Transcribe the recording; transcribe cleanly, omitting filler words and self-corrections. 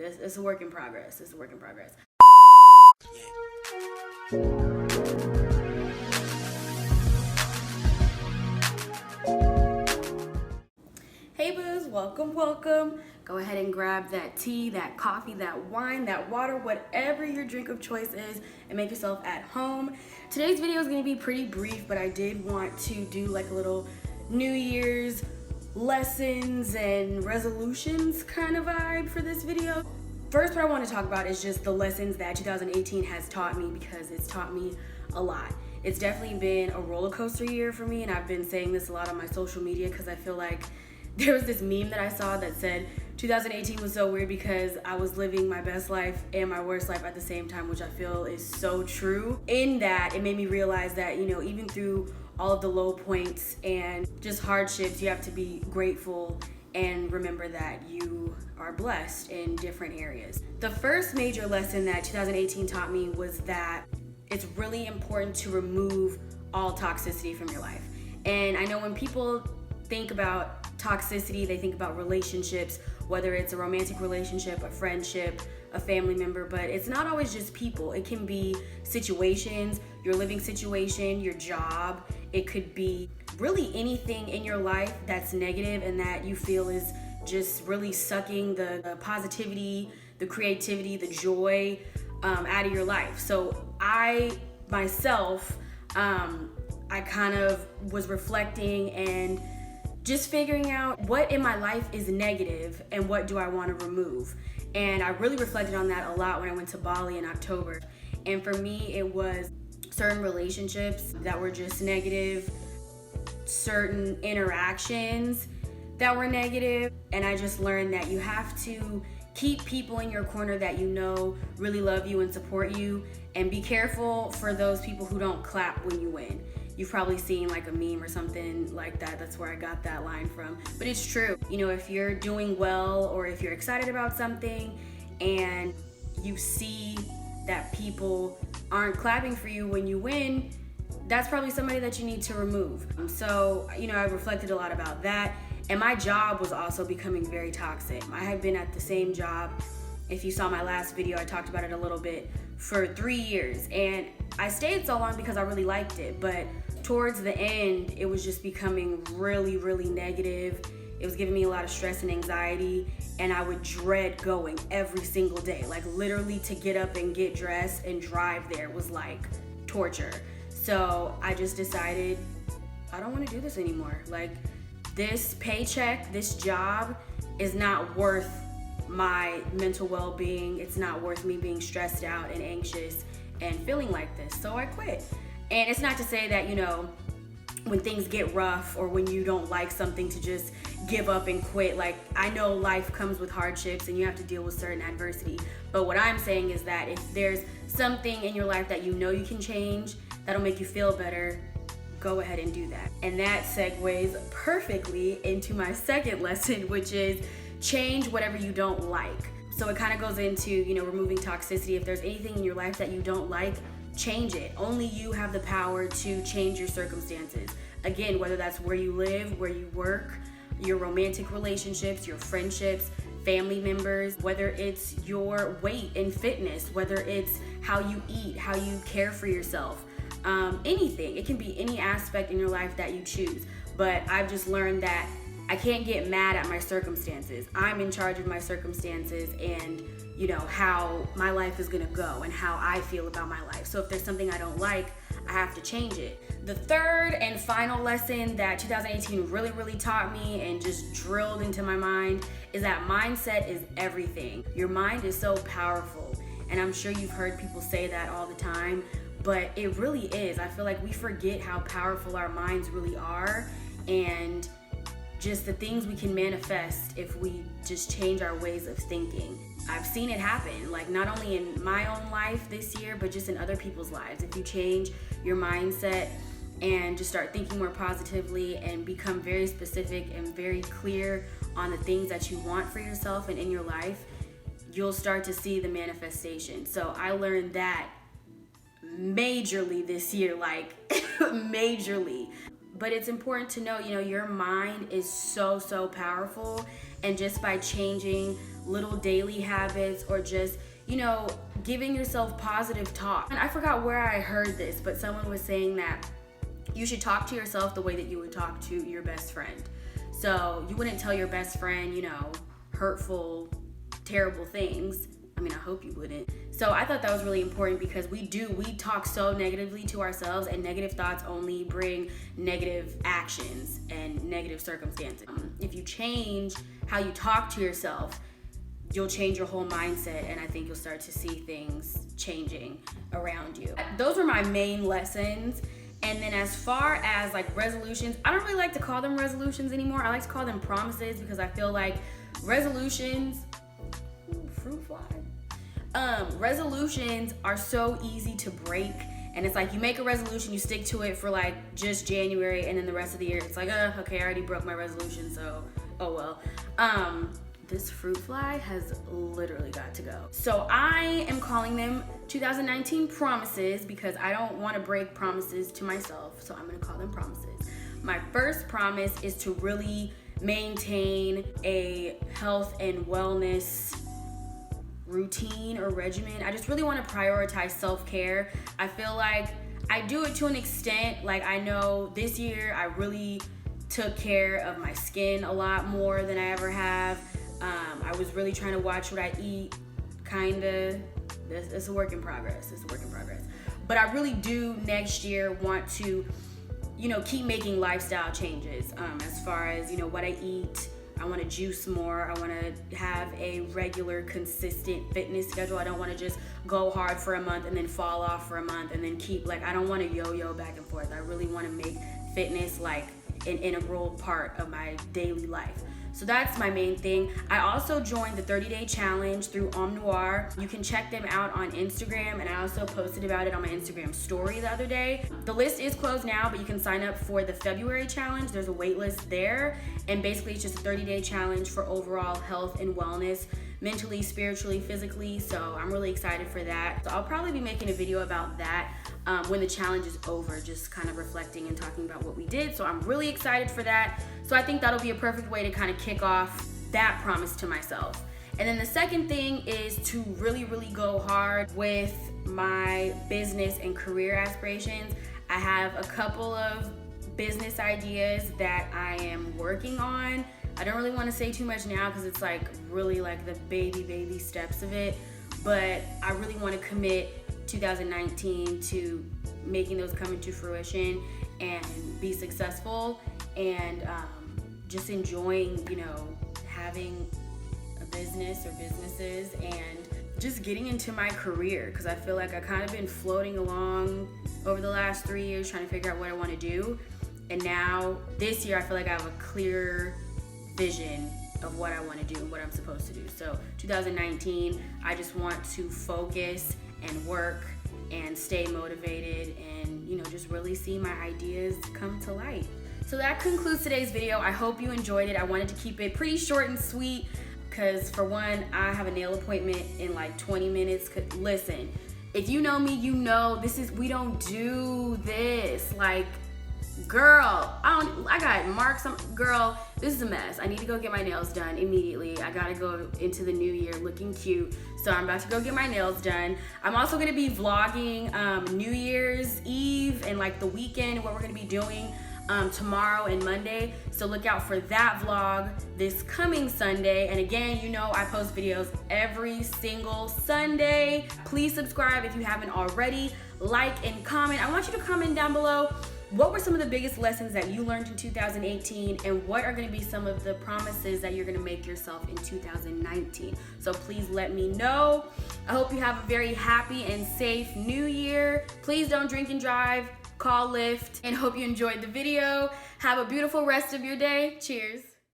It's a work in progress. It's a work in progress. Hey boos, welcome, welcome. Go ahead and grab that tea, that coffee, that wine, that water, whatever your drink of choice is, and make yourself at home. Today's video is gonna be pretty brief, but I did want to do like a little New Year's lessons and resolutions kind of vibe for this video. First, what I want to talk about is just the lessons that 2018 has taught me, because it's taught me a lot. It's definitely been a roller coaster year for me, and I've been saying this a lot on my social media because I feel like there was this meme that I saw that said 2018 was so weird because I was living my best life and my worst life at the same time, which I feel is so true. In that, it made me realize that, you know, even through all of the low points and just hardships, you have to be grateful and remember that you are blessed in different areas. The first major lesson that 2018 taught me was that it's really important to remove all toxicity from your life. And I know when people think about toxicity, they think about relationships, whether it's a romantic relationship, a friendship, a family member, but it's not always just people. It can be situations, your living situation, your job. It could be really anything in your life that's negative and that you feel is just really sucking the positivity, the creativity, the joy out of your life. So I myself, I kind of was reflecting and just figuring out what in my life is negative and what do I want to remove. And I really reflected on that a lot when I went to Bali in October. And for me, it was certain relationships that were just negative, certain interactions that were negative. And I just learned that you have to keep people in your corner that you know really love you and support you, and be careful for those people who don't clap when you win. You've probably seen like a meme or something like that. That's where I got that line from. But it's true. You know, if you're doing well or if you're excited about something and you see that people aren't clapping for you when you win, that's probably somebody that you need to remove. So, you know, I reflected a lot about that. And my job was also becoming very toxic. I had been at the same job, if you saw my last video, I talked about it a little bit, for 3 years. And I stayed so long because I really liked it. But towards the end, it was just becoming really, really negative. It was giving me a lot of stress and anxiety. And I would dread going every single day. Like literally to get up and get dressed and drive there was like torture. So I just decided I don't want to do this anymore. Like this paycheck, this job is not worth my mental well-being. It's not worth me being stressed out and anxious and feeling like this. So I quit. And it's not to say that, you know, when things get rough or when you don't like something to just give up and quit. Like, I know life comes with hardships and you have to deal with certain adversity. But what I'm saying is that if there's something in your life that you know you can change, that'll make you feel better, go ahead and do that. And that segues perfectly into my second lesson, which is change whatever you don't like. So it kind of goes into, you know, removing toxicity. If there's anything in your life that you don't like, change it. Only you have the power to change your circumstances. Again, whether that's where you live, where you work, your romantic relationships, your friendships, family members, whether it's your weight and fitness, whether it's how you eat, how you care for yourself, anything. It can be any aspect in your life that you choose. But I've just learned that I can't get mad at my circumstances. I'm in charge of my circumstances and, you know, how my life is gonna go and how I feel about my life. So if there's something I don't like, I have to change it. The third and final lesson that 2018 really, really taught me and just drilled into my mind is that mindset is everything. Your mind is so powerful. And I'm sure you've heard people say that all the time, but it really is. I feel like we forget how powerful our minds really are, and just the things we can manifest if we just change our ways of thinking. I've seen it happen, like not only in my own life this year, but just in other people's lives. If you change your mindset and just start thinking more positively and become very specific and very clear on the things that you want for yourself and in your life, you'll start to see the manifestation. So I learned that majorly this year, like majorly. But it's important to know, you know, your mind is so powerful, and just by changing little daily habits, or just, you know, giving yourself positive talk. And I forgot where I heard this, but someone was saying that you should talk to yourself the way that you would talk to your best friend. So you wouldn't tell your best friend, you know, hurtful, terrible things. I mean, I hope you wouldn't. So I thought that was really important, because we talk so negatively to ourselves, and negative thoughts only bring negative actions and negative circumstances. If you change how you talk to yourself, you'll change your whole mindset, and I think you'll start to see things changing around you. Those were my main lessons. And then as far as like resolutions, I don't really like to call them resolutions anymore. I like to call them promises, because I feel like resolutions, fruit fly. Resolutions are so easy to break, and it's like you make a resolution, you stick to it for like just January, and then the rest of the year it's like, okay, I already broke my resolution, so oh well. This fruit fly has literally got to go. So I am calling them 2019 promises, because I don't want to break promises to myself, so I'm gonna call them promises. My first promise is to really maintain a health and wellness routine or regimen. I just really want to prioritize self-care. I feel like I do it to an extent. Like, I know this year I really took care of my skin a lot more than I ever have. I was really trying to watch what I eat, kinda. It's a work in progress. But I really do next year want to, you know, keep making lifestyle changes. As far as, you know, what I eat, I want to juice more. I want to have a regular, consistent fitness schedule. I don't want to just go hard for a month and then fall off for a month and then keep, like, I don't want to yo-yo back and forth. I really want to make fitness like an integral part of my daily life. So that's my main thing. I also joined the 30-day challenge through Noir. You can check them out on Instagram, and I also posted about it on my Instagram story the other day. The list is closed now, but you can sign up for the February challenge. There's a wait list there, and basically it's just a 30-day challenge for overall health and wellness, mentally, spiritually, physically. So I'm really excited for that. So I'll probably be making a video about that when the challenge is over, just kind of reflecting and talking about what we did. So I'm really excited for that. So I think that'll be a perfect way to kind of kick off that promise to myself. And then the second thing is to really, really go hard with my business and career aspirations. I have a couple of business ideas that I am working on. I don't really want to say too much now, because it's like really like the baby steps of it, but I really want to commit 2019 to making those come into fruition and be successful, and just enjoying, you know, having a business or businesses, and just getting into my career, because I feel like I kind of been floating along over the last 3 years trying to figure out what I want to do, and now this year I feel like I have a clear vision of what I want to do and what I'm supposed to do. So 2019, I just want to focus and work and stay motivated, and, you know, just really see my ideas come to light. So that concludes today's video. I hope you enjoyed it. I wanted to keep it pretty short and sweet, because for one, I have a nail appointment in like 20 minutes. Listen, if you know me, you know we don't do this. Like, girl, I got marks on, girl, this is a mess. I need to go get my nails done immediately. I gotta go into the new year looking cute. So I'm about to go get my nails done. I'm also gonna be vlogging New Year's Eve and like the weekend, what we're gonna be doing tomorrow and Monday. So look out for that vlog this coming Sunday. And again, you know I post videos every single Sunday. Please subscribe if you haven't already. Like and comment. I want you to comment down below, what were some of the biggest lessons that you learned in 2018, and what are going to be some of the promises that you're going to make yourself in 2019? So please let me know. I hope you have a very happy and safe new year. Please don't drink and drive, call Lyft, and hope you enjoyed the video. Have a beautiful rest of your day. Cheers.